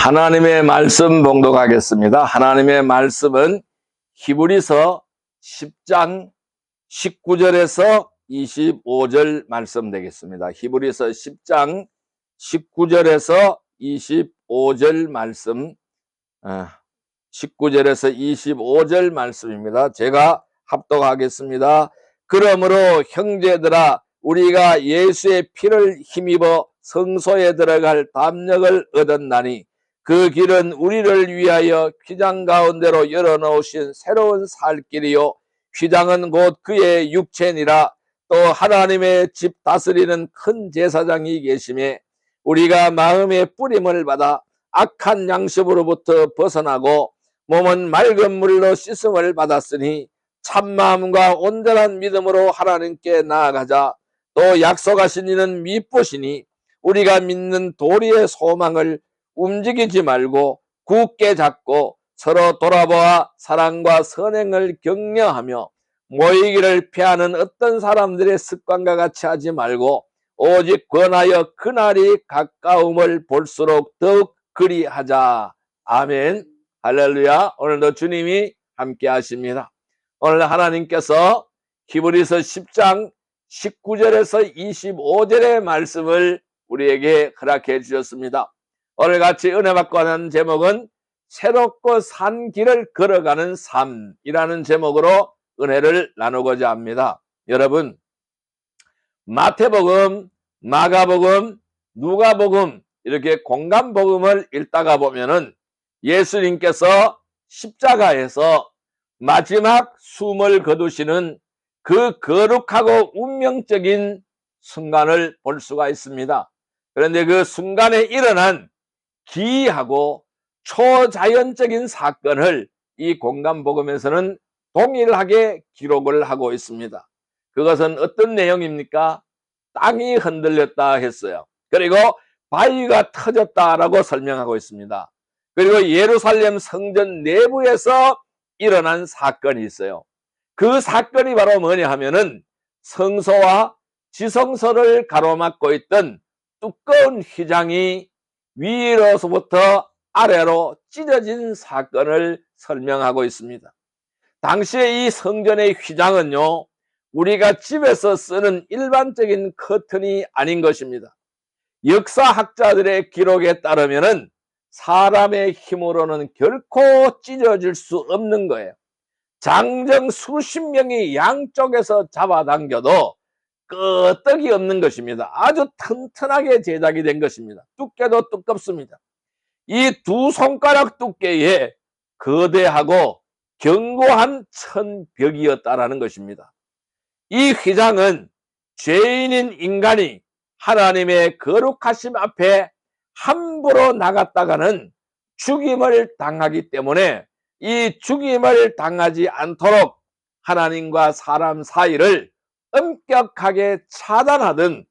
하나님의 말씀 봉독하겠습니다. 하나님의 말씀은 히브리서 10장 19절에서 25절 말씀 되겠습니다. 히브리서 10장 19절에서 25절 말씀, 19절에서 25절 말씀입니다. 제가 합독하겠습니다. 그러므로 형제들아, 우리가 예수의 피를 힘입어 성소에 들어갈 담력을 얻었나니 그 길은 우리를 위하여 휘장 가운데로 열어놓으신 새로운 살 길이요, 휘장은 곧 그의 육체니라. 또 하나님의 집 다스리는 큰 제사장이 계심에 우리가 마음의 뿌림을 받아 악한 양심으로부터 벗어나고 몸은 맑은 물로 씻음을 받았으니 참마음과 온전한 믿음으로 하나님께 나아가자. 또 약속하신 이는 미쁘시니 우리가 믿는 도리의 소망을 움직이지 말고 굳게 잡고 서로 돌아보아 사랑과 선행을 격려하며 모이기를 피하는 어떤 사람들의 습관과 같이 하지 말고 오직 권하여 그날이 가까움을 볼수록 더욱 그리하자. 아멘. 할렐루야. 오늘도 주님이 함께 하십니다. 오늘 하나님께서 히브리서 10장 19절에서 25절의 말씀을 우리에게 허락해 주셨습니다. 오늘 같이 은혜 받고 하는 제목은 새롭고 산 길을 걸어가는 삶이라는 제목으로 은혜를 나누고자 합니다. 여러분, 마태복음, 마가복음, 누가복음 이렇게 공간복음을 읽다가 보면은 예수님께서 십자가에서 마지막 숨을 거두시는 그 거룩하고 운명적인 순간을 볼 수가 있습니다. 그런데 그 순간에 일어난 기이하고 초자연적인 사건을 이 공간복음에서는 동일하게 기록을 하고 있습니다. 그것은 어떤 내용입니까? 땅이 흔들렸다 했어요. 그리고 바위가 터졌다라고 설명하고 있습니다. 그리고 예루살렘 성전 내부에서 일어난 사건이 있어요. 그 사건이 바로 뭐냐 하면은 성소와 지성소를 가로막고 있던 두꺼운 휘장이 위로서부터 아래로 찢어진 사건을 설명하고 있습니다. 당시에 이 성전의 휘장은요, 우리가 집에서 쓰는 일반적인 커튼이 아닌 것입니다. 역사학자들의 기록에 따르면은 사람의 힘으로는 결코 찢어질 수 없는 거예요. 장정 수십 명이 양쪽에서 잡아당겨도 끄떡이 없는 것입니다. 아주 튼튼하게 제작이 된 것입니다. 두께도 두껍습니다. 이 두 손가락 두께의 거대하고 견고한 천벽이었다라는 것입니다. 이 휘장은 죄인인 인간이 하나님의 거룩하심 앞에 함부로 나갔다가는 죽임을 당하기 때문에 이 죽임을 당하지 않도록 하나님과 사람 사이를 엄격하게 차단하던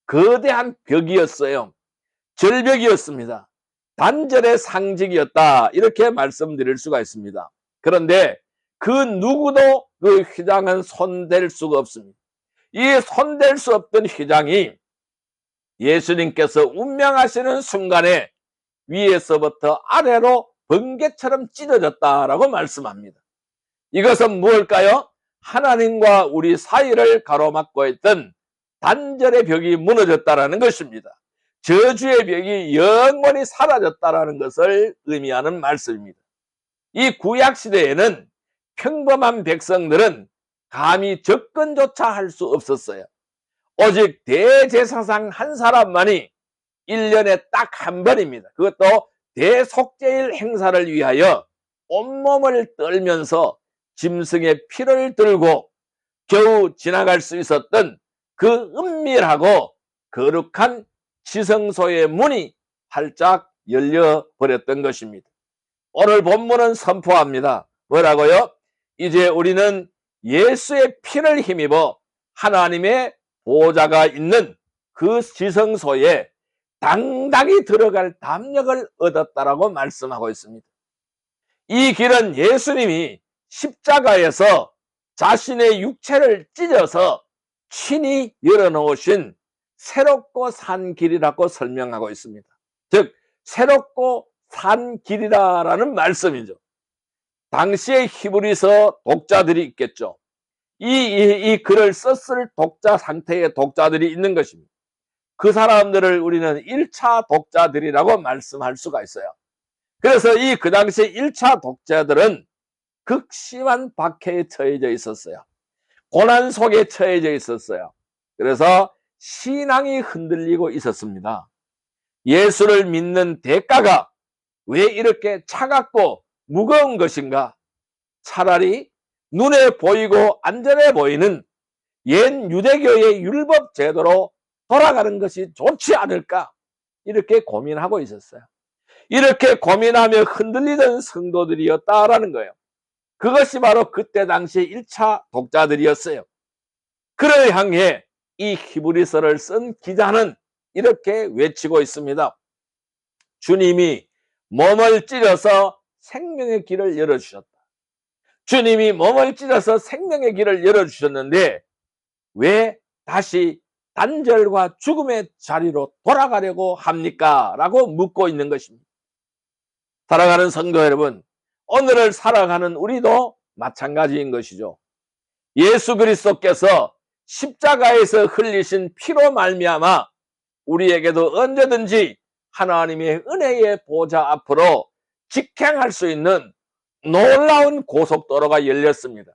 거대한 벽이었어요. 절벽이었습니다. 단절의 상징이었다, 이렇게 말씀드릴 수가 있습니다. 그런데 그 누구도 그 휘장은 손댈 수가 없습니다. 이 손댈 수 없던 휘장이 예수님께서 운명하시는 순간에 위에서부터 아래로 번개처럼 찢어졌다라고 말씀합니다. 이것은 무엇일까요? 하나님과 우리 사이를 가로막고 있던 단절의 벽이 무너졌다라는 것입니다. 저주의 벽이 영원히 사라졌다라는 것을 의미하는 말씀입니다. 이 구약시대에는 평범한 백성들은 감히 접근조차 할 수 없었어요. 오직 대제사장 한 사람만이 1년에 딱 한 번입니다. 그것도 대속죄일 행사를 위하여 온몸을 떨면서 짐승의 피를 들고 겨우 지나갈 수 있었던 그 은밀하고 거룩한 지성소의 문이 활짝 열려버렸던 것입니다. 오늘 본문은 선포합니다. 뭐라고요? 이제 우리는 예수의 피를 힘입어 하나님의 보좌가 있는 그 지성소에 당당히 들어갈 담력을 얻었다라고 말씀하고 있습니다. 이 길은 예수님이 십자가에서 자신의 육체를 찢어서 친히 열어놓으신 새롭고 산 길이라고 설명하고 있습니다. 즉 새롭고 산 길이라는 말씀이죠. 당시의 히브리서 독자들이 있겠죠. 이 글을 썼을 독자 상태의 독자들이 있는 것입니다. 그 사람들을 우리는 1차 독자들이라고 말씀할 수가 있어요. 그래서 그 당시에 1차 독자들은 극심한 박해에 처해져 있었어요. 고난 속에 처해져 있었어요. 그래서 신앙이 흔들리고 있었습니다. 예수를 믿는 대가가 왜 이렇게 차갑고 무거운 것인가? 차라리 눈에 보이고 안전해 보이는 옛 유대교의 율법 제도로 돌아가는 것이 좋지 않을까? 이렇게 고민하고 있었어요. 이렇게 고민하며 흔들리던 성도들이었다라는 거예요. 그것이 바로 그때 당시 1차 독자들이었어요. 그를 향해 이 히브리서를 쓴 기자는 이렇게 외치고 있습니다. 주님이 몸을 찢어서 생명의 길을 열어주셨다. 주님이 몸을 찢어서 생명의 길을 열어주셨는데 왜 다시 단절과 죽음의 자리로 돌아가려고 합니까? 라고 묻고 있는 것입니다. 사랑하는 성도 여러분, 오늘을 살아가는 우리도 마찬가지인 것이죠. 예수 그리스도께서 십자가에서 흘리신 피로 말미암아 우리에게도 언제든지 하나님의 은혜의 보좌 앞으로 직행할 수 있는 놀라운 고속도로가 열렸습니다.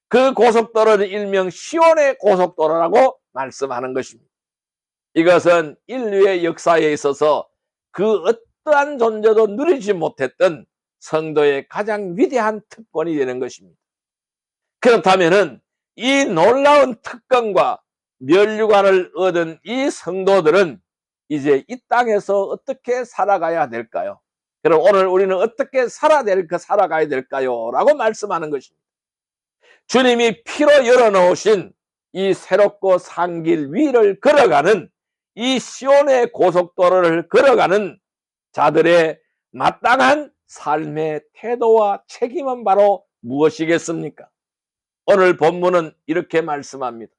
그 고속도로는 일명 시온의 고속도로라고 말씀하는 것입니다. 이것은 인류의 역사에 있어서 그 어떠한 존재도 누리지 못했던 성도의 가장 위대한 특권이 되는 것입니다. 그렇다면 이 놀라운 특권과 면류관을 얻은 이 성도들은 이제 이 땅에서 어떻게 살아가야 될까요? 그럼 오늘 우리는 어떻게 살아가야 될까요? 라고 말씀하는 것입니다. 주님이 피로 열어놓으신 이 새롭고 산 길 위를 걸어가는 이 시온의 고속도로를 걸어가는 자들의 마땅한 삶의 태도와 책임은 바로 무엇이겠습니까? 오늘 본문은 이렇게 말씀합니다.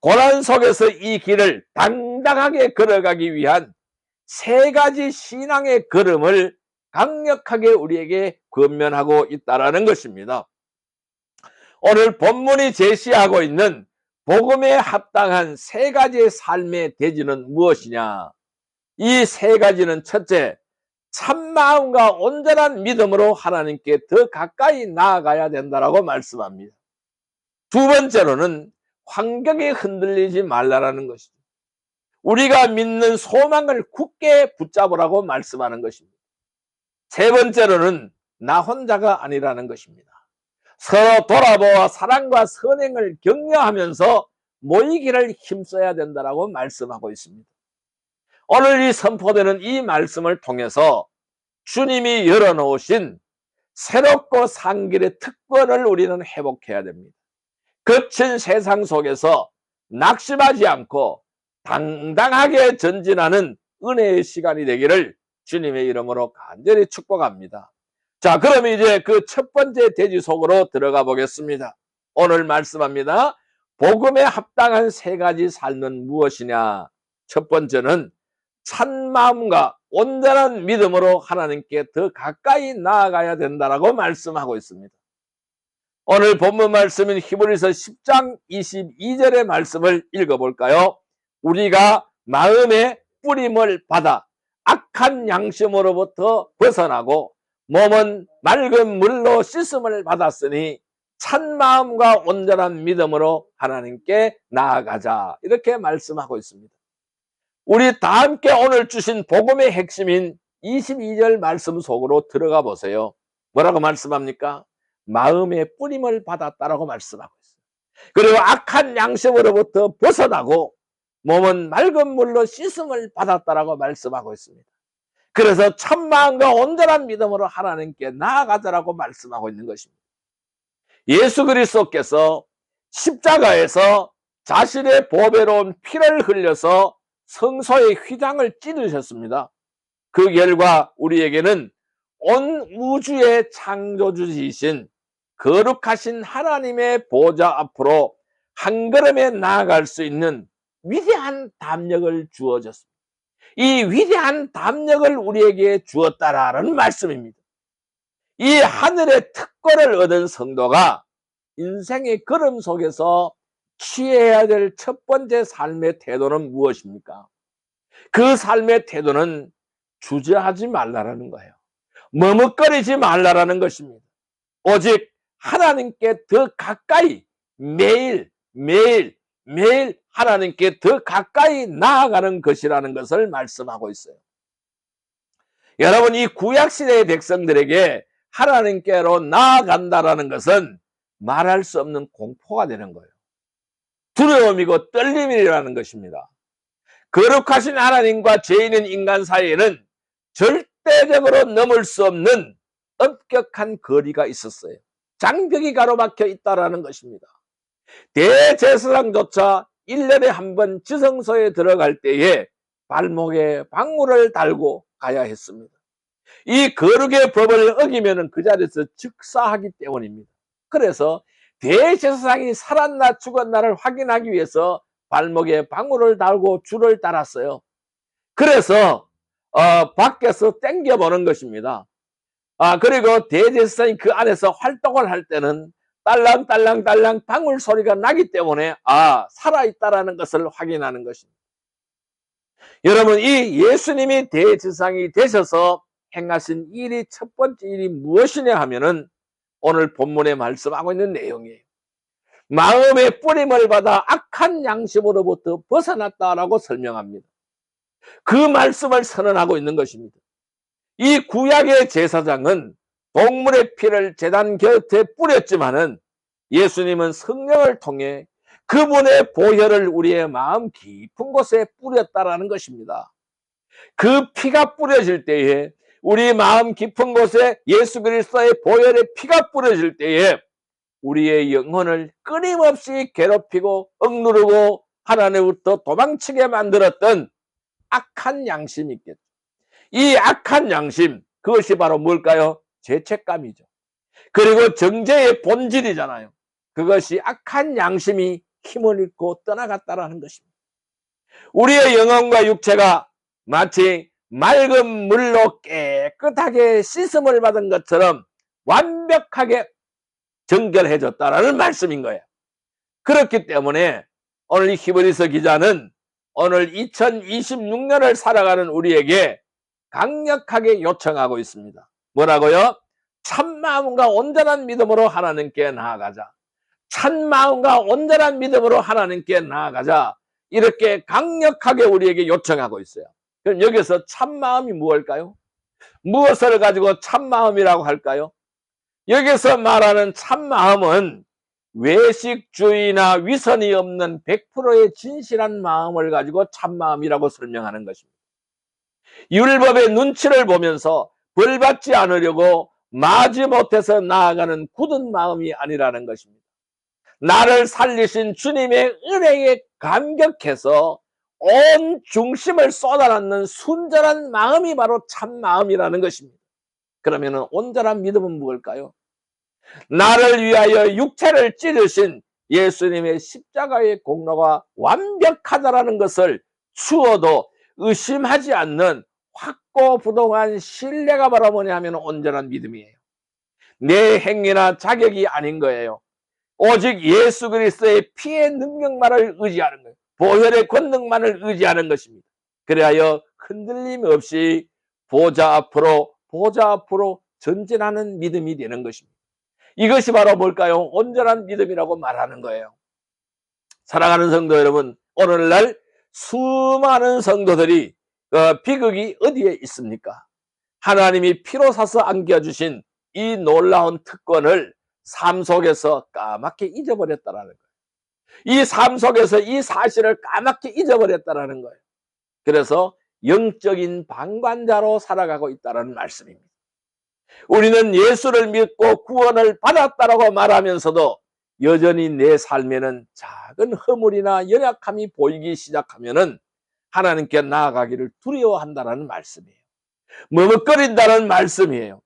고난 속에서 이 길을 당당하게 걸어가기 위한 세 가지 신앙의 걸음을 강력하게 우리에게 권면하고 있다는 것입니다. 오늘 본문이 제시하고 있는 복음에 합당한 세 가지의 삶의 대지는 무엇이냐? 이 세 가지는 첫째, 참마음과 온전한 믿음으로 하나님께 더 가까이 나아가야 된다라고 말씀합니다. 두 번째로는 환경에 흔들리지 말라라는 것이죠. 우리가 믿는 소망을 굳게 붙잡으라고 말씀하는 것입니다. 세 번째로는 나 혼자가 아니라는 것입니다. 서로 돌아보아 사랑과 선행을 격려하면서 모이기를 힘써야 된다라고 말씀하고 있습니다. 오늘 이 선포되는 이 말씀을 통해서 주님이 열어놓으신 새롭고 산 길의 특권을 우리는 회복해야 됩니다. 거친 세상 속에서 낙심하지 않고 당당하게 전진하는 은혜의 시간이 되기를 주님의 이름으로 간절히 축복합니다. 자, 그럼 이제 그 첫 번째 대지 속으로 들어가 보겠습니다. 오늘 말씀합니다. 복음에 합당한 세 가지 삶은 무엇이냐? 첫 번째는 찬마음과 온전한 믿음으로 하나님께 더 가까이 나아가야 된다라고 말씀하고 있습니다. 오늘 본문 말씀인 히브리서 10장 22절의 말씀을 읽어볼까요? 우리가 마음의 뿌림을 받아 악한 양심으로부터 벗어나고 몸은 맑은 물로 씻음을 받았으니 찬마음과 온전한 믿음으로 하나님께 나아가자, 이렇게 말씀하고 있습니다. 우리 다 함께 오늘 주신 복음의 핵심인 22절 말씀 속으로 들어가 보세요. 뭐라고 말씀합니까? 마음의 뿌림을 받았다라고 말씀하고 있어요. 그리고 악한 양심으로부터 벗어나고 몸은 맑은 물로 씻음을 받았다라고 말씀하고 있습니다. 그래서 참마음과 온전한 믿음으로 하나님께 나아가자라고 말씀하고 있는 것입니다. 예수 그리스도께서 십자가에서 자신의 보배로운 피를 흘려서 성소의 휘장을 찢으셨습니다. 그 결과 우리에게는 온 우주의 창조주이신 거룩하신 하나님의 보좌 앞으로 한 걸음에 나아갈 수 있는 위대한 담력을 주어졌습니다. 이 위대한 담력을 우리에게 주었다라는 말씀입니다. 이 하늘의 특권을 얻은 성도가 인생의 걸음 속에서 취해야 될 첫 번째 삶의 태도는 무엇입니까? 그 삶의 태도는 주저하지 말라라는 거예요. 머뭇거리지 말라라는 것입니다. 오직 하나님께 더 가까이 매일 하나님께 더 가까이 나아가는 것이라는 것을 말씀하고 있어요. 여러분, 이 구약시대의 백성들에게 하나님께로 나아간다라는 것은 말할 수 없는 공포가 되는 거예요. 두려움이고 떨림이라는 것입니다. 거룩하신 하나님과 죄인인 인간 사이에는 절대적으로 넘을 수 없는 엄격한 거리가 있었어요. 장벽이 가로막혀 있다라는 것입니다. 대제사장조차 1년에 한 번 지성소에 들어갈 때에 발목에 방울을 달고 가야 했습니다. 이 거룩의 법을 어기면 그 자리에서 즉사하기 때문입니다. 그래서 대제사장이 살았나 죽었나를 확인하기 위해서 발목에 방울을 달고 줄을 달았어요. 그래서 밖에서 땡겨보는 것입니다. 그리고 대제사장이 그 안에서 활동을 할 때는 딸랑딸랑 방울 소리가 나기 때문에 살아있다라는 것을 확인하는 것입니다. 여러분, 이 예수님이 대제사장이 되셔서 행하신 일이 첫 번째 일이 무엇이냐 하면은 오늘 본문에 말씀하고 있는 내용이에요. 마음의 뿌림을 받아 악한 양심으로부터 벗어났다라고 설명합니다. 그 말씀을 선언하고 있는 것입니다. 이 구약의 제사장은 동물의 피를 제단 곁에 뿌렸지만은 예수님은 성령을 통해 그분의 보혈을 우리의 마음 깊은 곳에 뿌렸다라는 것입니다. 그 피가 뿌려질 때에 우리 마음 깊은 곳에 예수 그리스도의 보혈의 피가 뿌려질 때에 우리의 영혼을 끊임없이 괴롭히고 억누르고 하나님으로부터 도망치게 만들었던 악한 양심이 있겠죠. 이 악한 양심, 그것이 바로 뭘까요? 죄책감이죠. 그리고 정죄의 본질이잖아요. 그것이 악한 양심이 힘을 잃고 떠나갔다라는 것입니다. 우리의 영혼과 육체가 마치 맑은 물로 깨끗하게 씻음을 받은 것처럼 완벽하게 정결해졌다라는 말씀인 거예요. 그렇기 때문에 오늘 히브리서 기자는 오늘 2026년을 살아가는 우리에게 강력하게 요청하고 있습니다. 뭐라고요? 참마음과 온전한 믿음으로 하나님께 나아가자. 참마음과 온전한 믿음으로 하나님께 나아가자. 이렇게 강력하게 우리에게 요청하고 있어요. 그럼 여기서 참마음이 무엇일까요? 무엇을 가지고 참마음이라고 할까요? 여기서 말하는 참마음은 외식주의나 위선이 없는 100%의 진실한 마음을 가지고 참마음이라고 설명하는 것입니다. 율법의 눈치를 보면서 벌받지 않으려고 마지못해서 나아가는 굳은 마음이 아니라는 것입니다. 나를 살리신 주님의 은혜에 감격해서 온 중심을 쏟아넣는 순전한 마음이 바로 참마음이라는 것입니다. 그러면 온전한 믿음은 무엇일까요? 나를 위하여 육체를 찌르신 예수님의 십자가의 공로가 완벽하다라는 것을 추워도 의심하지 않는 확고부동한 신뢰가 바로 뭐냐 하면 온전한 믿음이에요. 내 행위나 자격이 아닌 거예요. 오직 예수 그리스도의 피의 능력만을 의지하는 거예요. 보혈의 권능만을 의지하는 것입니다. 그래야 흔들림 없이 보좌 앞으로 전진하는 믿음이 되는 것입니다. 이것이 바로 뭘까요? 온전한 믿음이라고 말하는 거예요. 사랑하는 성도 여러분, 오늘날 수많은 성도들이 비극이 어디에 있습니까? 하나님이 피로 사서 안겨주신 이 놀라운 특권을 삶 속에서 까맣게 잊어버렸다는 거예요. 이 삶 속에서 이 사실을 까맣게 잊어버렸다는 거예요. 그래서 영적인 방관자로 살아가고 있다는 말씀입니다. 우리는 예수를 믿고 구원을 받았다라고 말하면서도 여전히 내 삶에는 작은 허물이나 연약함이 보이기 시작하면은 하나님께 나아가기를 두려워한다는 말씀이에요. 머뭇거린다는 말씀이에요.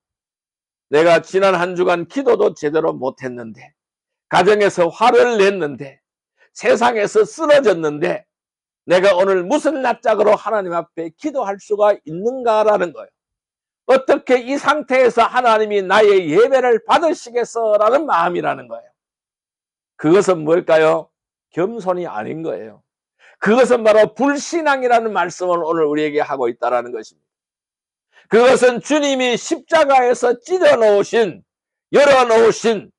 내가 지난 한 주간 기도도 제대로 못했는데, 가정에서 화를 냈는데, 세상에서 쓰러졌는데, 내가 오늘 무슨 낯짝으로 하나님 앞에 기도할 수가 있는가라는 거예요. 어떻게 이 상태에서 하나님이 나의 예배를 받으시겠어라는 마음이라는 거예요. 그것은 뭘까요? 겸손이 아닌 거예요. 그것은 바로 불신앙이라는 말씀을 오늘 우리에게 하고 있다는 것입니다. 그것은 주님이 십자가에서 찢어놓으신, 열어놓으신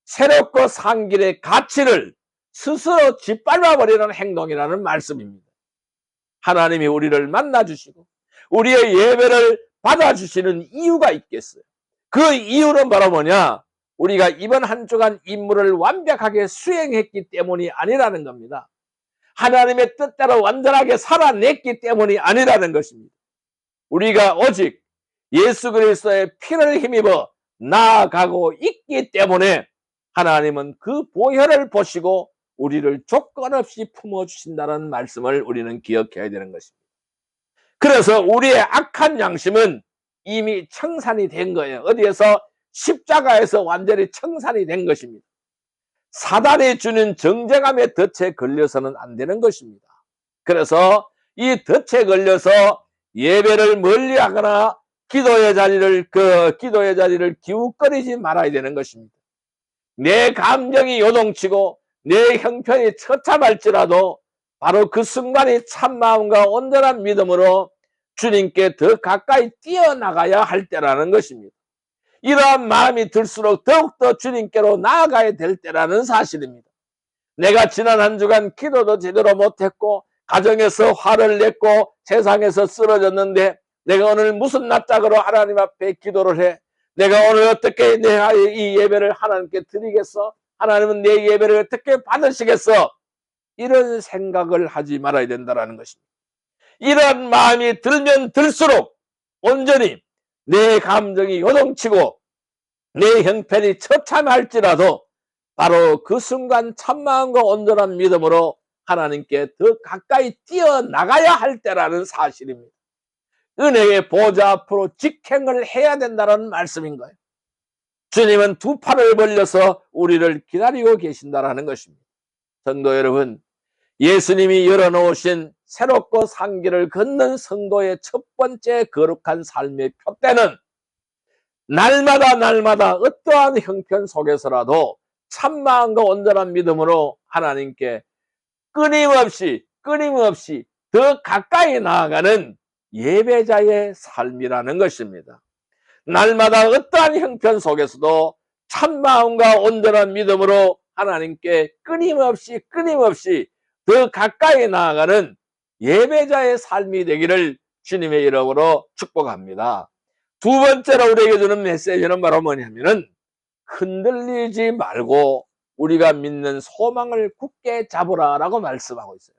새롭고 산 길의 가치를 스스로 짓밟아버리는 행동이라는 말씀입니다. 하나님이 우리를 만나주시고 우리의 예배를 받아주시는 이유가 있겠어요. 그 이유는 바로 뭐냐? 우리가 이번 한 주간 임무를 완벽하게 수행했기 때문이 아니라는 겁니다. 하나님의 뜻대로 완전하게 살아냈기 때문이 아니라는 것입니다. 우리가 오직 예수 그리스도의 피를 힘입어 나아가고 있기 때문에 하나님은 그 보혈을 보시고 우리를 조건 없이 품어주신다는 말씀을 우리는 기억해야 되는 것입니다. 그래서 우리의 악한 양심은 이미 청산이 된 거예요. 어디에서? 십자가에서 완전히 청산이 된 것입니다. 사단이 주는 정죄감의 덫에 걸려서는 안 되는 것입니다. 그래서 이 덫에 걸려서 예배를 멀리하거나 기도의 자리를 기웃거리지 말아야 되는 것입니다. 내 감정이 요동치고 내 형편이 처참할지라도 바로 그 순간이 참마음과 온전한 믿음으로 주님께 더 가까이 뛰어나가야 할 때라는 것입니다. 이러한 마음이 들수록 더욱더 주님께로 나아가야 될 때라는 사실입니다. 내가 지난 한 주간 기도도 제대로 못했고 가정에서 화를 냈고 세상에서 쓰러졌는데 내가 오늘 무슨 낯짝으로 하나님 앞에 기도를 해? 내가 오늘 어떻게 이 예배를 하나님께 드리겠어? 하나님은 내 예배를 어떻게 받으시겠어? 이런 생각을 하지 말아야 된다는 것입니다. 이런 마음이 들면 들수록 온전히 내 감정이 요동치고 내 형편이 처참할지라도 바로 그 순간 참마음과 온전한 믿음으로 하나님께 더 가까이 뛰어나가야 할 때라는 사실입니다. 은혜의 보좌 앞으로 직행을 해야 된다는 말씀인 거예요. 주님은 두 팔을 벌려서 우리를 기다리고 계신다는 것입니다. 성도 여러분, 예수님이 열어놓으신 새롭고 산 길을 걷는 성도의 첫 번째 거룩한 삶의 표대는 날마다 어떠한 형편 속에서라도 참마음과 온전한 믿음으로 하나님께 끊임없이 더 가까이 나아가는 예배자의 삶이라는 것입니다. 날마다 어떠한 형편 속에서도 참마음과 온전한 믿음으로 하나님께 끊임없이 더 가까이 나아가는 예배자의 삶이 되기를 주님의 이름으로 축복합니다. 두 번째로 우리에게 주는 메시지는 바로 뭐냐면은 흔들리지 말고 우리가 믿는 소망을 굳게 잡으라라고 말씀하고 있어요.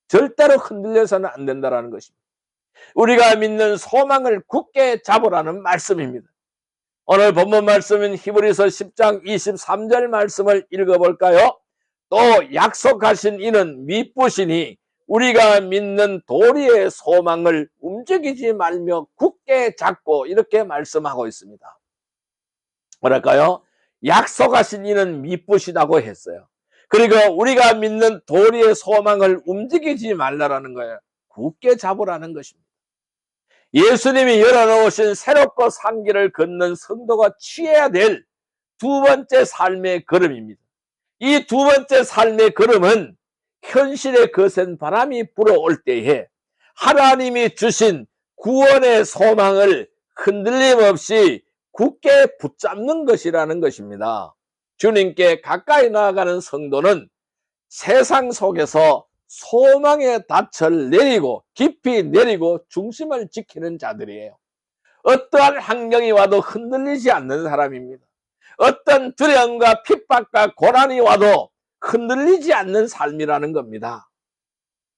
절대로 흔들려서는 안 된다는 것입니다. 우리가 믿는 소망을 굳게 잡으라는 말씀입니다. 오늘 본문 말씀인 히브리서 10장 23절 말씀을 읽어볼까요? 또 약속하신 이는 미쁘시니 우리가 믿는 도리의 소망을 움직이지 말며 굳게 잡고, 이렇게 말씀하고 있습니다. 뭐랄까요? 약속하신 이는 미쁘시다고 했어요. 그리고 우리가 믿는 도리의 소망을 움직이지 말라라는 거예요. 굳게 잡으라는 것입니다. 예수님이 열어놓으신 새롭고 산 길을 걷는 성도가 취해야 될 두 번째 삶의 걸음입니다. 이 두 번째 삶의 걸음은 현실의 거센 바람이 불어올 때에 하나님이 주신 구원의 소망을 흔들림 없이 굳게 붙잡는 것이라는 것입니다. 주님께 가까이 나아가는 성도는 세상 속에서 소망의 닻을 내리고 깊이 내리고 중심을 지키는 자들이에요. 어떠한 환경이 와도 흔들리지 않는 사람입니다. 어떤 두려움과 핍박과 고난이 와도 흔들리지 않는 삶이라는 겁니다.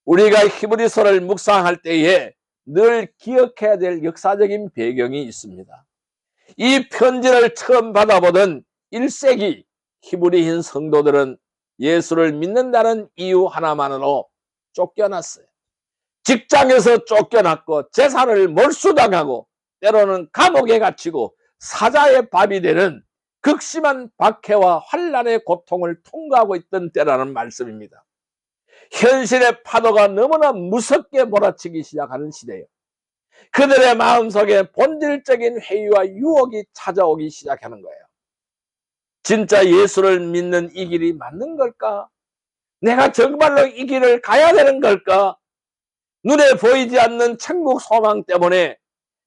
우리가 히브리서를 묵상할 때에 늘 기억해야 될 역사적인 배경이 있습니다. 이 편지를 처음 받아보던 1세기 히브리인 성도들은 예수를 믿는다는 이유 하나만으로 쫓겨났어요. 직장에서 쫓겨났고 재산을 몰수당하고 때로는 감옥에 갇히고 사자의 밥이 되는 극심한 박해와 환난의 고통을 통과하고 있던 때라는 말씀입니다. 현실의 파도가 너무나 무섭게 몰아치기 시작하는 시대예요. 그들의 마음속에 본질적인 회의와 유혹이 찾아오기 시작하는 거예요. 진짜 예수를 믿는 이 길이 맞는 걸까? 내가 정말로 이 길을 가야 되는 걸까? 눈에 보이지 않는 천국 소망 때문에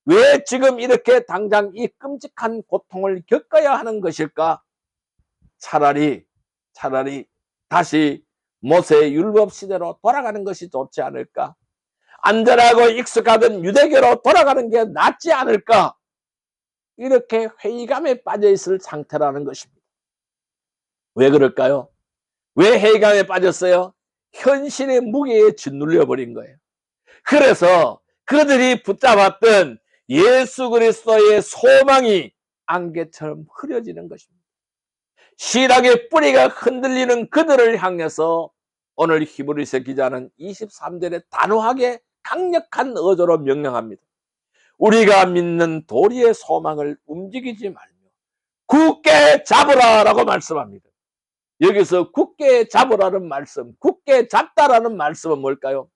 왜 지금 이렇게 당장 이 끔찍한 고통을 겪어야 하는 것일까? 차라리 다시 모세의 율법 시대로 돌아가는 것이 좋지 않을까? 안전하고 익숙하던 유대교로 돌아가는 게 낫지 않을까? 이렇게 회의감에 빠져 있을 상태라는 것입니다. 왜 그럴까요? 왜 회의감에 빠졌어요? 현실의 무게에 짓눌려 버린 거예요. 그래서 그들이 붙잡았던 예수 그리스도의 소망이 안개처럼 흐려지는 것입니다. 신앙의 뿌리가 흔들리는 그들을 향해서 오늘 히브리서 기자는 23절에 단호하게 강력한 어조로 명령합니다. 우리가 믿는 도리의 소망을 움직이지 말며 굳게 잡으라 라고 말씀합니다. 여기서 굳게 잡으라는 말씀, 굳게 잡다라는 말씀은 뭘까요?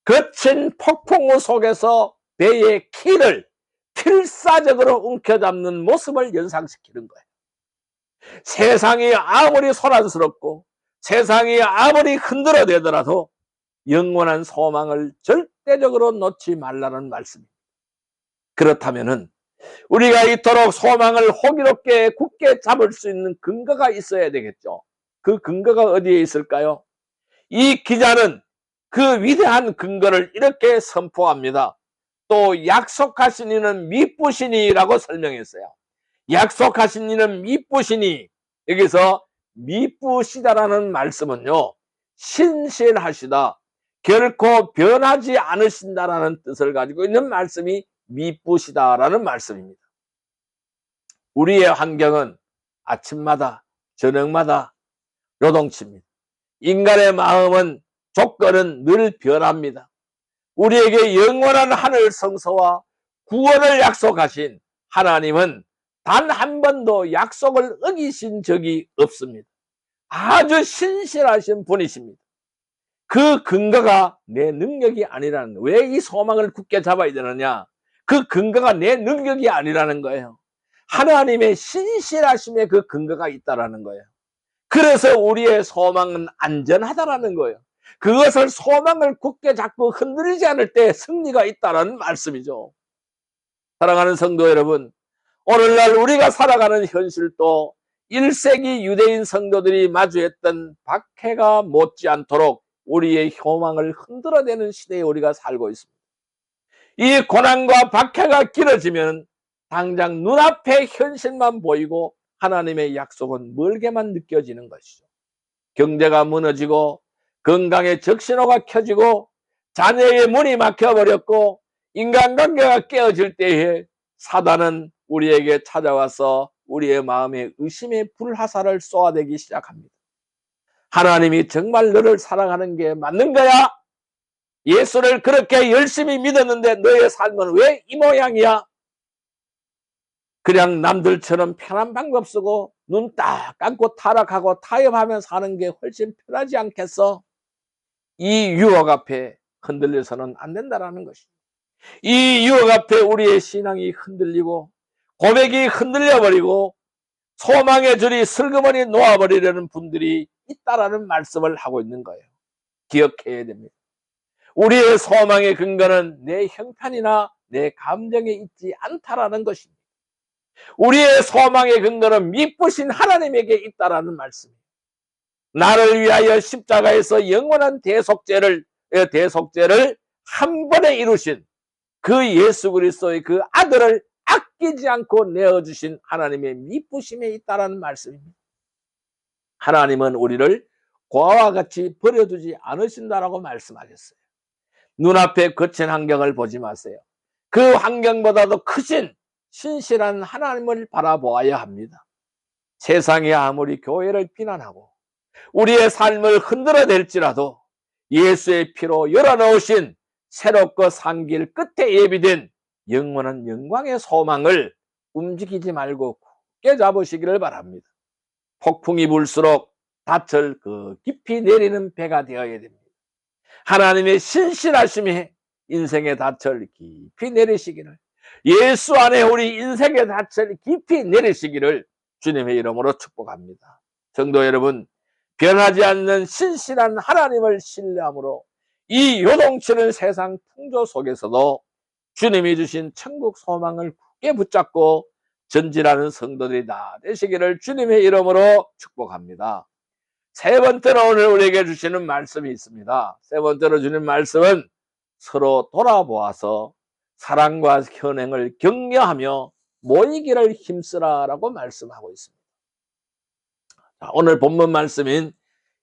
거친 폭풍우 속에서 배의 키를 필사적으로 움켜잡는 모습을 연상시키는 거예요. 세상이 아무리 소란스럽고 세상이 아무리 흔들어대더라도 영원한 소망을 절대적으로 놓지 말라는 말씀입니다. 그렇다면은 우리가 이토록 소망을 호기롭게 굳게 잡을 수 있는 근거가 있어야 되겠죠. 그 근거가 어디에 있을까요? 이 기자는 그 위대한 근거를 이렇게 선포합니다. 또 약속하신 이는 미쁘시니라고 설명했어요. 약속하신 이는 미쁘시니, 여기서 미쁘시다라는 말씀은요, 신실하시다, 결코 변하지 않으신다라는 뜻을 가지고 있는 말씀이 미쁘시다라는 말씀입니다. 우리의 환경은 아침마다 저녁마다 요동칩니다. 인간의 마음은 조건은 늘 변합니다. 우리에게 영원한 하늘 성소와 구원을 약속하신 하나님은 단 한 번도 약속을 어기신 적이 없습니다. 아주 신실하신 분이십니다. 그 근거가 내 능력이 아니라는, 왜 이 소망을 굳게 잡아야 되느냐? 그 근거가 내 능력이 아니라는 거예요. 하나님의 신실하심에 그 근거가 있다라는 거예요. 그래서 우리의 소망은 안전하다라는 거예요. 그것을 소망을 굳게 잡고 흔들리지 않을 때 승리가 있다라는 말씀이죠. 사랑하는 성도 여러분, 오늘날 우리가 살아가는 현실도 1세기 유대인 성도들이 마주했던 박해가 못지않도록 우리의 소망을 흔들어대는 시대에 우리가 살고 있습니다. 이 고난과 박해가 길어지면 당장 눈앞의 현실만 보이고 하나님의 약속은 멀게만 느껴지는 것이죠. 경제가 무너지고 건강의 적신호가 켜지고 자녀의 문이 막혀버렸고 인간관계가 깨어질 때에 사단은 우리에게 찾아와서 우리의 마음에 의심의 불화살을 쏘아대기 시작합니다. 하나님이 정말 너를 사랑하는 게 맞는 거야? 예수를 그렇게 열심히 믿었는데 너의 삶은 왜 이 모양이야? 그냥 남들처럼 편한 방법 쓰고 눈 딱 감고 타락하고 타협하며 사는 게 훨씬 편하지 않겠어? 이 유혹 앞에 흔들려서는 안 된다라는 것입니다. 이 유혹 앞에 우리의 신앙이 흔들리고 고백이 흔들려버리고 소망의 줄이 슬그머니 놓아버리려는 분들이 있다라는 말씀을 하고 있는 거예요. 기억해야 됩니다. 우리의 소망의 근거는 내 형편이나 내 감정에 있지 않다라는 것입니다. 우리의 소망의 근거는 미쁘신 하나님에게 있다라는 말씀이에요. 나를 위하여 십자가에서 영원한 대속죄를 한 번에 이루신 그 예수 그리스도의 그 아들을 아끼지 않고 내어주신 하나님의 미쁘심에 있다라는 말씀입니다. 하나님은 우리를 고아와 같이 버려두지 않으신다라고 말씀하셨어요. 눈앞에 거친 환경을 보지 마세요. 그 환경보다도 크신 신실한 하나님을 바라보아야 합니다. 세상이 아무리 교회를 비난하고 우리의 삶을 흔들어댈지라도 예수의 피로 열어놓으신 새롭고 산 길 끝에 예비된 영원한 영광의 소망을 움직이지 말고 굳게 잡으시기를 바랍니다. 폭풍이 불수록 닻을 그 깊이 내리는 배가 되어야 됩니다. 하나님의 신실하심이 인생의 닻을 깊이 내리시기를, 예수 안에 우리 인생의 닻을 깊이 내리시기를 주님의 이름으로 축복합니다. 성도 여러분, 변하지 않는 신실한 하나님을 신뢰함으로 이 요동치는 세상 풍조 속에서도 주님이 주신 천국 소망을 굳게 붙잡고 전진하는 성도들이 다 되시기를 주님의 이름으로 축복합니다. 세 번째로 오늘 우리에게 주시는 말씀이 있습니다. 세 번째로 주는 말씀은 서로 돌아보아서 사랑과 현행을 격려하며 모이기를 힘쓰라라고 말씀하고 있습니다. 오늘 본문 말씀인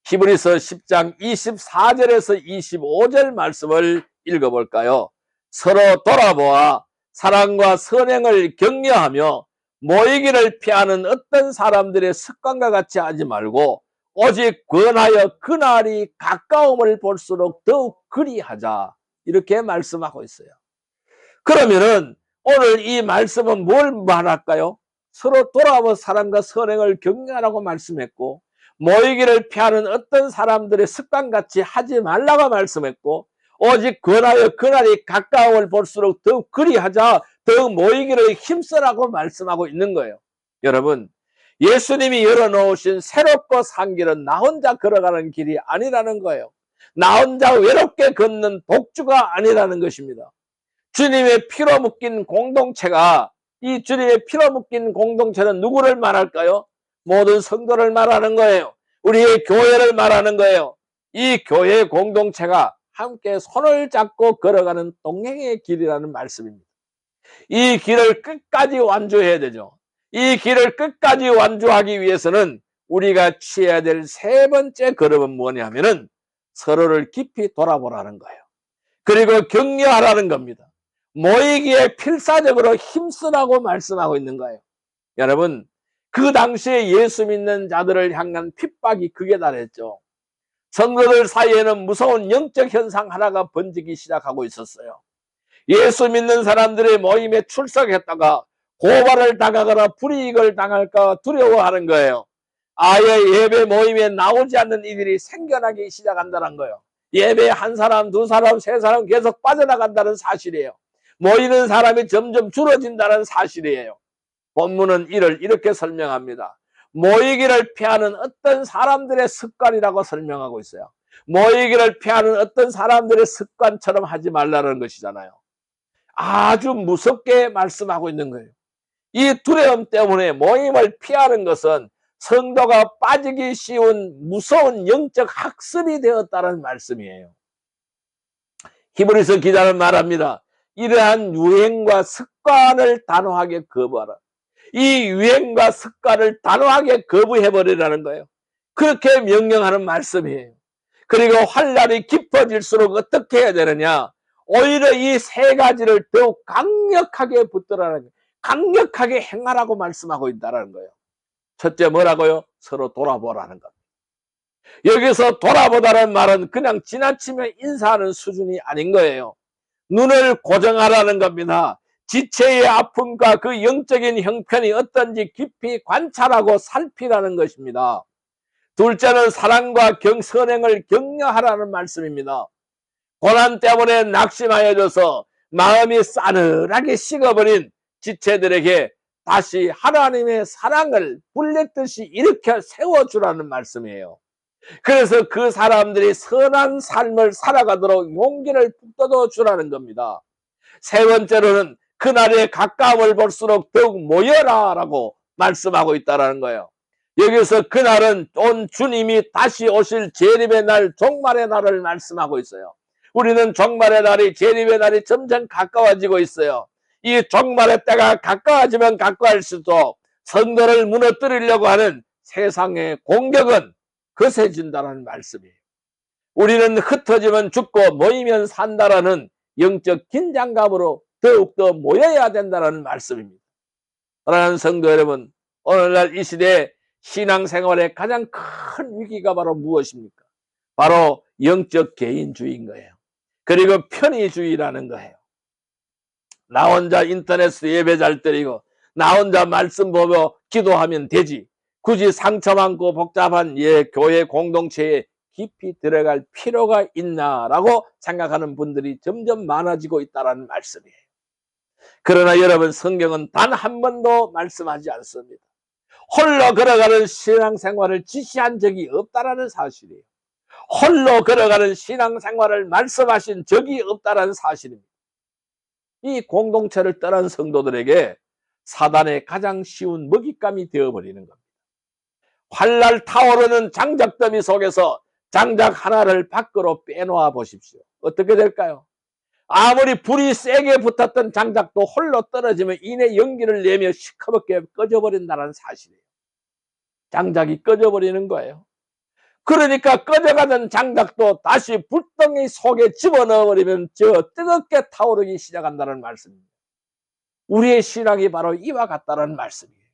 히브리서 10장 24절에서 25절 말씀을 읽어볼까요? 서로 돌아보아 사랑과 선행을 격려하며 모이기를 피하는 어떤 사람들의 습관과 같이 하지 말고 오직 권하여 그날이 가까움을 볼수록 더욱 그리하자, 이렇게 말씀하고 있어요. 그러면은 오늘 이 말씀은 뭘 말할까요? 서로 돌아와 사랑과 선행을 격려하라고 말씀했고, 모이기를 피하는 어떤 사람들의 습관같이 하지 말라고 말씀했고, 오직 권하여 그날이 가까움을 볼수록 더욱 그리하자, 더욱 모이기를 힘쓰라고 말씀하고 있는 거예요. 여러분, 예수님이 열어놓으신 새롭고 산 길은 나 혼자 걸어가는 길이 아니라는 거예요. 나 혼자 외롭게 걷는 독주가 아니라는 것입니다. 주님의 피로 묶인 공동체가, 이 주님의 피로 묶인 공동체는 누구를 말할까요? 모든 성도를 말하는 거예요. 우리의 교회를 말하는 거예요. 이 교회 공동체가 함께 손을 잡고 걸어가는 동행의 길이라는 말씀입니다. 이 길을 끝까지 완주해야 되죠. 이 길을 끝까지 완주하기 위해서는 우리가 취해야 될 세 번째 걸음은 뭐냐면은 서로를 깊이 돌아보라는 거예요. 그리고 격려하라는 겁니다. 모이기에 필사적으로 힘쓰라고 말씀하고 있는 거예요. 여러분, 그 당시에 예수 믿는 자들을 향한 핍박이 극에 달했죠. 성도들 사이에는 무서운 영적 현상 하나가 번지기 시작하고 있었어요. 예수 믿는 사람들의 모임에 출석했다가 고발을 당하거나 불이익을 당할까 두려워하는 거예요. 아예 예배 모임에 나오지 않는 이들이 생겨나기 시작한다는 거예요. 예배 한 사람, 두 사람, 세 사람 계속 빠져나간다는 사실이에요. 모이는 사람이 점점 줄어진다는 사실이에요. 본문은 이를 이렇게 설명합니다. 모이기를 피하는 어떤 사람들의 습관이라고 설명하고 있어요. 모이기를 피하는 어떤 사람들의 습관처럼 하지 말라는 것이잖아요. 아주 무섭게 말씀하고 있는 거예요. 이 두려움 때문에 모임을 피하는 것은 성도가 빠지기 쉬운 무서운 영적 학습이 되었다는 말씀이에요. 히브리서 기자는 말합니다. 이러한 유행과 습관을 단호하게 거부하라. 이 유행과 습관을 단호하게 거부해버리라는 거예요. 그렇게 명령하는 말씀이에요. 그리고 환란이 깊어질수록 어떻게 해야 되느냐? 오히려 이 세 가지를 더욱 강력하게 붙들라는 거예요. 강력하게 행하라고 말씀하고 있다는 거예요. 첫째 뭐라고요? 서로 돌아보라는 겁니다. 여기서 돌아보다는 말은 그냥 지나치며 인사하는 수준이 아닌 거예요. 눈을 고정하라는 겁니다. 지체의 아픔과 그 영적인 형편이 어떤지 깊이 관찰하고 살피라는 것입니다. 둘째는 사랑과 선행을 격려하라는 말씀입니다. 고난 때문에 낙심하여져서 마음이 싸늘하게 식어버린 지체들에게 다시 하나님의 사랑을 불렸듯이 일으켜 세워주라는 말씀이에요. 그래서 그 사람들이 선한 삶을 살아가도록 용기를 북돋워 주라는 겁니다. 세 번째로는 그날의 가까움을 볼수록 더욱 모여라 라고 말씀하고 있다는 거예요. 여기서 그날은 온 주님이 다시 오실 재림의 날, 종말의 날을 말씀하고 있어요. 우리는 종말의 날이, 재림의 날이 점점 가까워지고 있어요. 이 종말의 때가 가까워지면 가까울수록 성도를 무너뜨리려고 하는 세상의 공격은 거세진다는 말씀이에요. 우리는 흩어지면 죽고 모이면 산다라는 영적 긴장감으로 더욱더 모여야 된다는 말씀입니다. 사랑하는 성도 여러분, 오늘날 이 시대에 신앙생활의 가장 큰 위기가 바로 무엇입니까? 바로 영적 개인주의인 거예요. 그리고 편의주의라는 거예요. 나 혼자 인터넷으로 예배 잘 드리고 나 혼자 말씀 보며 기도하면 되지. 굳이 상처 많고 복잡한 교회 공동체에 깊이 들어갈 필요가 있나라고 생각하는 분들이 점점 많아지고 있다는 말씀이에요. 그러나 여러분, 성경은 단 한 번도 말씀하지 않습니다. 홀로 걸어가는 신앙생활을 지시한 적이 없다라는 사실이에요. 홀로 걸어가는 신앙생활을 말씀하신 적이 없다라는 사실입니다. 이 공동체를 떠난 성도들에게 사단의 가장 쉬운 먹잇감이 되어버리는 겁니다. 활날 타오르는 장작더미 속에서 장작 하나를 밖으로 빼놓아 보십시오. 어떻게 될까요? 아무리 불이 세게 붙었던 장작도 홀로 떨어지면 이내 연기를 내며 시커멓게 꺼져버린다는 사실이에요. 장작이 꺼져버리는 거예요. 그러니까 꺼져가던 장작도 다시 불덩이 속에 집어넣어버리면 저 뜨겁게 타오르기 시작한다는 말씀입니다. 우리의 신앙이 바로 이와 같다는 말씀이에요.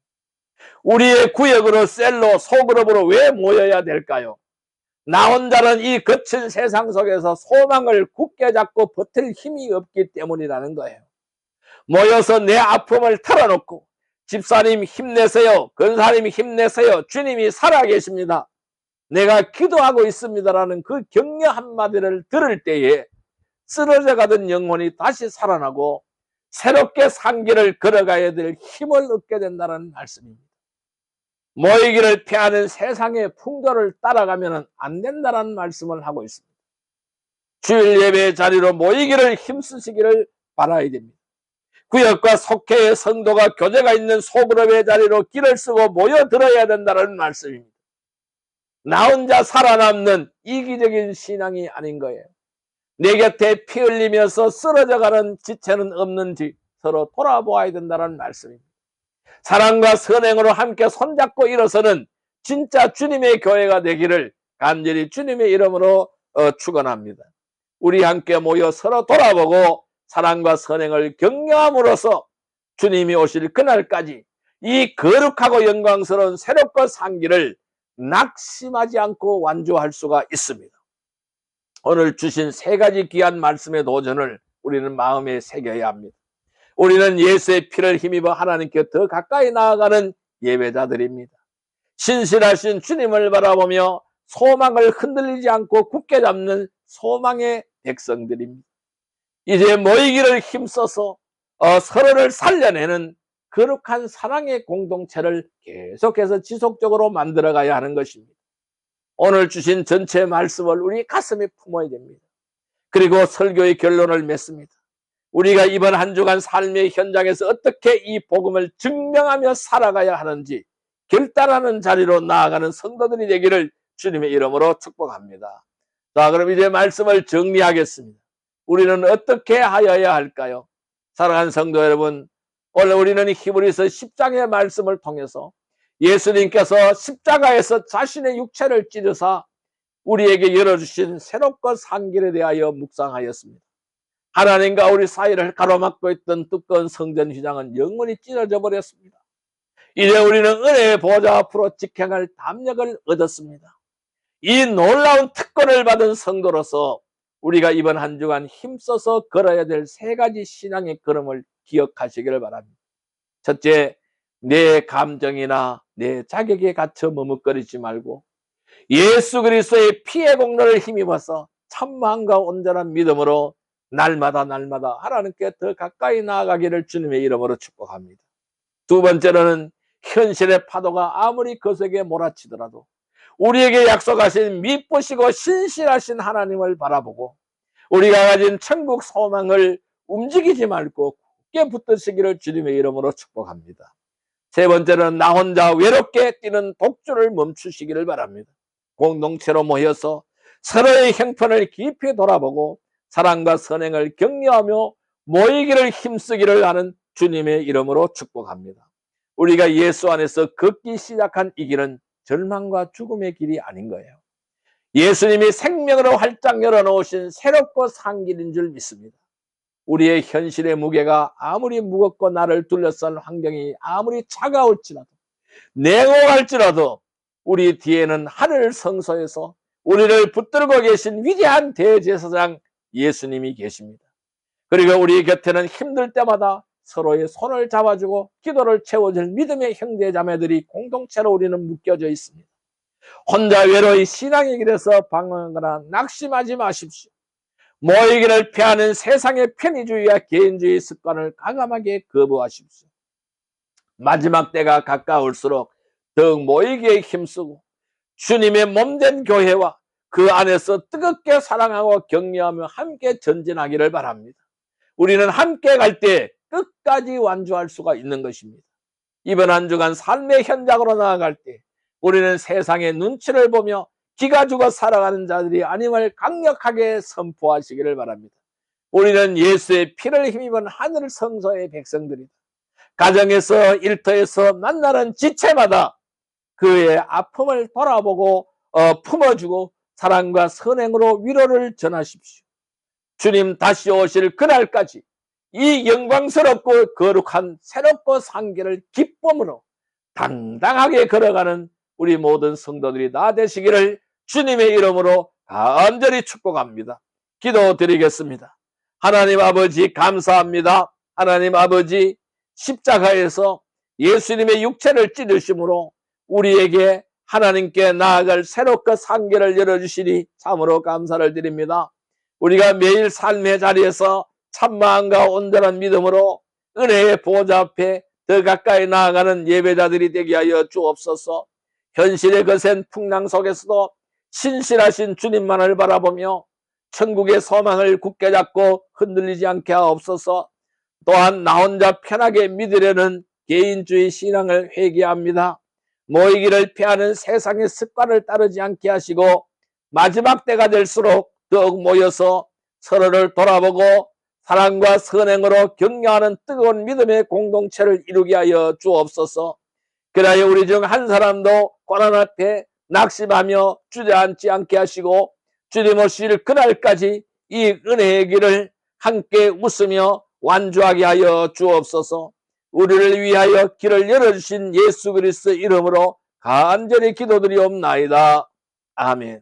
우리의 구역으로, 셀로, 소그룹으로 왜 모여야 될까요? 나 혼자는 이 거친 세상 속에서 소망을 굳게 잡고 버틸 힘이 없기 때문이라는 거예요. 모여서 내 아픔을 털어놓고 집사님 힘내세요, 권사님 힘내세요, 주님이 살아계십니다, 내가 기도하고 있습니다라는 그 격려 한마디를 들을 때에 쓰러져 가던 영혼이 다시 살아나고 새롭게 산 길을 걸어가야 될 힘을 얻게 된다는 말씀입니다. 모이기를 피하는 세상의 풍조를 따라가면 안 된다는 말씀을 하고 있습니다. 주일 예배 자리로 모이기를 힘쓰시기를 바라야 됩니다. 구역과 속회의 성도가 교제가 있는 소그룹의 자리로 길을 쓰고 모여들어야 된다는 말씀입니다. 나 혼자 살아남는 이기적인 신앙이 아닌 거예요. 내 곁에 피 흘리면서 쓰러져가는 지체는 없는지 서로 돌아보아야 된다는 말씀입니다. 사랑과 선행으로 함께 손잡고 일어서는 진짜 주님의 교회가 되기를 간절히 주님의 이름으로 축원합니다. 우리 함께 모여 서로 돌아보고 사랑과 선행을 격려함으로써 주님이 오실 그날까지 이 거룩하고 영광스러운 새롭고 산 길을 낙심하지 않고 완주할 수가 있습니다. 오늘 주신 세 가지 귀한 말씀의 도전을 우리는 마음에 새겨야 합니다. 우리는 예수의 피를 힘입어 하나님께 더 가까이 나아가는 예배자들입니다. 신실하신 주님을 바라보며 소망을 흔들리지 않고 굳게 잡는 소망의 백성들입니다. 이제 모이기를 힘써서 서로를 살려내는 거룩한 사랑의 공동체를 계속해서 지속적으로 만들어가야 하는 것입니다. 오늘 주신 전체 말씀을 우리 가슴에 품어야 됩니다. 그리고 설교의 결론을 맺습니다. 우리가 이번 한 주간 삶의 현장에서 어떻게 이 복음을 증명하며 살아가야 하는지 결단하는 자리로 나아가는 성도들이 되기를 주님의 이름으로 축복합니다. 자, 그럼 이제 말씀을 정리하겠습니다. 우리는 어떻게 하여야 할까요? 사랑하는 성도 여러분, 오늘 우리는 히브리서 10장의 말씀을 통해서 예수님께서 십자가에서 자신의 육체를 찢으사 우리에게 열어주신 새롭고 산 길에 대하여 묵상하였습니다. 하나님과 우리 사이를 가로막고 있던 두꺼운 성전 휘장은 영원히 찢어져 버렸습니다. 이제 우리는 은혜의 보좌 앞으로 직행할 담력을 얻었습니다. 이 놀라운 특권을 받은 성도로서 우리가 이번 한 주간 힘써서 걸어야 될 세 가지 신앙의 걸음을 기억하시기를 바랍니다. 첫째, 내 감정이나 내 자격에 갇혀 머뭇거리지 말고 예수 그리스도의 피의 공로를 힘입어서 참 마음과 온전한 믿음으로 날마다 하나님께 더 가까이 나아가기를 주님의 이름으로 축복합니다. 두 번째로는 현실의 파도가 아무리 거세게 몰아치더라도 우리에게 약속하신 미쁘시고 신실하신 하나님을 바라보고 우리가 가진 천국 소망을 움직이지 말고 굳게 붙드시기를 주님의 이름으로 축복합니다. 세 번째는 나 혼자 외롭게 뛰는 독주를 멈추시기를 바랍니다. 공동체로 모여서 서로의 형편을 깊이 돌아보고 사랑과 선행을 격려하며 모이기를 힘쓰기를 하는 주님의 이름으로 축복합니다. 우리가 예수 안에서 걷기 시작한 이 길은 절망과 죽음의 길이 아닌 거예요. 예수님이 생명으로 활짝 열어놓으신 새롭고 산 길인 줄 믿습니다. 우리의 현실의 무게가 아무리 무겁고 나를 둘러싼 환경이 아무리 차가울지라도 냉혹할지라도 우리 뒤에는 하늘 성소에서 우리를 붙들고 계신 위대한 대제사장 예수님이 계십니다. 그리고 우리 곁에는 힘들 때마다 서로의 손을 잡아주고 기도를 채워줄 믿음의 형제 자매들이 공동체로 우리는 묶여져 있습니다. 혼자 외로이 신앙의 길에서 방황하거나 낙심하지 마십시오. 모이기를 피하는 세상의 편의주의와 개인주의 습관을 과감하게 거부하십시오. 마지막 때가 가까울수록 더욱 모이기에 힘쓰고 주님의 몸된 교회와 그 안에서 뜨겁게 사랑하고 격려하며 함께 전진하기를 바랍니다. 우리는 함께 갈 때 끝까지 완주할 수가 있는 것입니다. 이번 한 주간 삶의 현장으로 나아갈 때 우리는 세상의 눈치를 보며 기가 죽어 살아가는 자들이 아님을 강력하게 선포하시기를 바랍니다. 우리는 예수의 피를 힘입은 하늘 성소의 백성들이다. 가정에서 일터에서 만나는 지체마다 그의 아픔을 돌아보고 품어주고 사랑과 선행으로 위로를 전하십시오. 주님 다시 오실 그날까지 이 영광스럽고 거룩한 새롭고 상계를 기쁨으로 당당하게 걸어가는 우리 모든 성도들이 다 되시기를 주님의 이름으로 간절히 축복합니다. 기도드리겠습니다. 하나님 아버지 감사합니다. 하나님 아버지 십자가에서 예수님의 육체를 찢으심으로 우리에게 하나님께 나아갈 새롭게 상계를 열어주시니 참으로 감사를 드립니다. 우리가 매일 삶의 자리에서 참마음과 온전한 믿음으로 은혜의 보좌 앞에 더 가까이 나아가는 예배자들이 되게 하여 주옵소서. 현실의 거센 풍랑 속에서도 신실하신 주님만을 바라보며 천국의 소망을 굳게 잡고 흔들리지 않게 하옵소서. 또한 나 혼자 편하게 믿으려는 개인주의 신앙을 회개합니다. 모이기를 피하는 세상의 습관을 따르지 않게 하시고 마지막 때가 될수록 더욱 모여서 서로를 돌아보고 사랑과 선행으로 격려하는 뜨거운 믿음의 공동체를 이루게 하여 주옵소서. 그리하여 우리 중 한 사람도 고난 앞에 낙심하며 주저앉지 않게 하시고 주님 오실 그날까지 이 은혜의 길을 함께 웃으며 완주하게 하여 주옵소서. 우리를 위하여 길을 열어주신 예수 그리스도 이름으로 간절히 기도드리옵나이다. 아멘.